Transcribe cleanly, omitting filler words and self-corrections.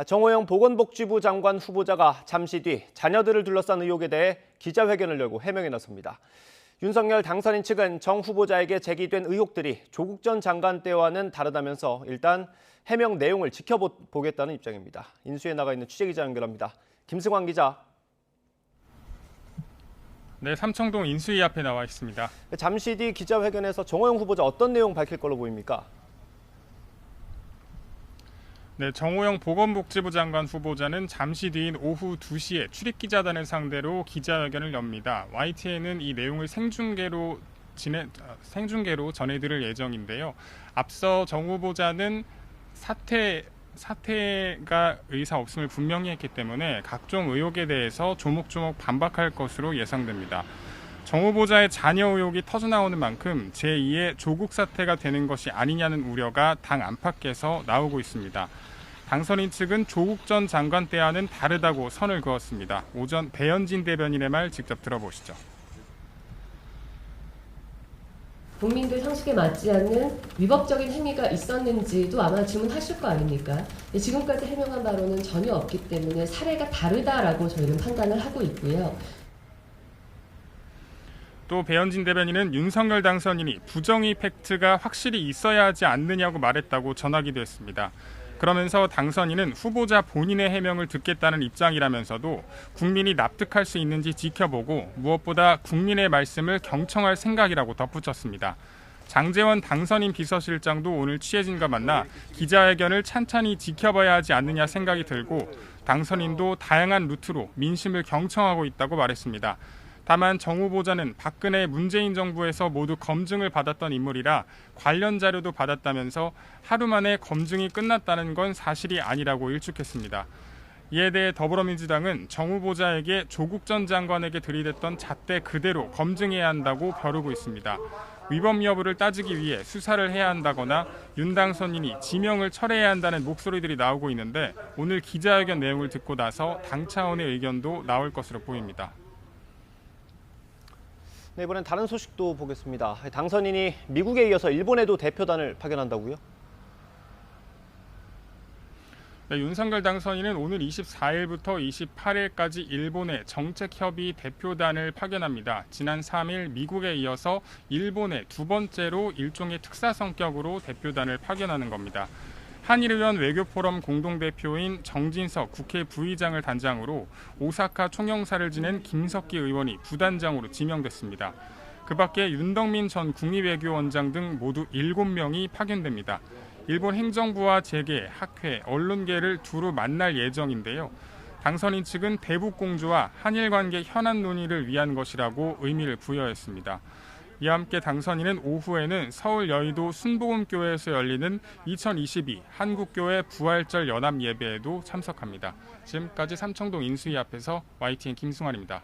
정호영 보건복지부 장관 후보자가 잠시 뒤 자녀들을 둘러싼 의혹에 대해 기자회견을 열고 해명에 나섭니다. 윤석열 당선인 측은 정 후보자에게 제기된 의혹들이 조국 전 장관 때와는 다르다면서 일단 해명 내용을 지켜보겠다는 입장입니다. 인수에 나가 있는 취재기자 연결합니다. 김승환 기자. 네, 삼청동 인수위 앞에 나와 있습니다. 잠시 뒤 기자회견에서 정호영 후보자 어떤 내용 밝힐 걸로 보입니까? 네, 정호영 보건복지부 장관 후보자는 잠시 뒤인 오후 2시에 출입기자단을 상대로 기자회견을 엽니다. YTN은 이 내용을 생중계로 전해드릴 예정인데요. 앞서 정 후보자는 사퇴가 의사 없음을 분명히 했기 때문에 각종 의혹에 대해서 조목조목 반박할 것으로 예상됩니다. 정 후보자의 자녀 의혹이 터져나오는 만큼 제2의 조국 사태가 되는 것이 아니냐는 우려가 당 안팎에서 나오고 있습니다. 당선인 측은 조국 전 장관 때와는 다르다고 선을 그었습니다. 오전 배현진 대변인의 말 직접 들어보시죠. 국민들 상식에 맞지 않는 위법적인 행위가 있었는지도 아마 질문하실 거 아닙니까? 지금까지 해명한 바로는 전혀 없기 때문에 사례가 다르다라고 저희는 판단을 하고 있고요. 또 배현진 대변인은 윤석열 당선인이 부정의 팩트가 확실히 있어야 하지 않느냐고 말했다고 전하기도 했습니다. 그러면서 당선인은 후보자 본인의 해명을 듣겠다는 입장이라면서도 국민이 납득할 수 있는지 지켜보고 무엇보다 국민의 말씀을 경청할 생각이라고 덧붙였습니다. 장제원 당선인 비서실장도 오늘 취재진과 만나 기자회견을 찬찬히 지켜봐야 하지 않느냐 생각이 들고 당선인도 다양한 루트로 민심을 경청하고 있다고 말했습니다. 다만 정 후보자는 박근혜 문재인 정부에서 모두 검증을 받았던 인물이라 관련 자료도 받았다면서 하루 만에 검증이 끝났다는 건 사실이 아니라고 일축했습니다. 이에 대해 더불어민주당은 정 후보자에게 조국 전 장관에게 들이댔던 잣대 그대로 검증해야 한다고 벼르고 있습니다. 위법 여부를 따지기 위해 수사를 해야 한다거나 윤 당선인이 지명을 철회해야 한다는 목소리들이 나오고 있는데 오늘 기자회견 내용을 듣고 나서 당 차원의 의견도 나올 것으로 보입니다. 네, 이번엔 다른 소식도 보겠습니다. 당선인이 미국에 이어서 일본에도 대표단을 파견한다고요? 네, 윤석열 당선인은 오늘 24일부터 28일까지 일본에 정책협의 대표단을 파견합니다. 지난 3일 미국에 이어서 일본에 두 번째로 일종의 특사 성격으로 대표단을 파견하는 겁니다. 한일의원 외교포럼 공동대표인 정진석 국회 부의장을 단장으로 오사카 총영사를 지낸 김석기 의원이 부단장으로 지명됐습니다. 그 밖에 윤덕민 전 국립외교원장 등 모두 7명이 파견됩니다. 일본 행정부와 재계, 학회, 언론계를 두루 만날 예정인데요. 당선인 측은 대북 공조와 한일 관계 현안 논의를 위한 것이라고 의미를 부여했습니다. 이와 함께 당선인은 오후에는 서울 여의도 순복음교회에서 열리는 2022 한국교회 부활절 연합 예배에도 참석합니다. 지금까지 삼청동 인수위 앞에서 YTN 김승환입니다.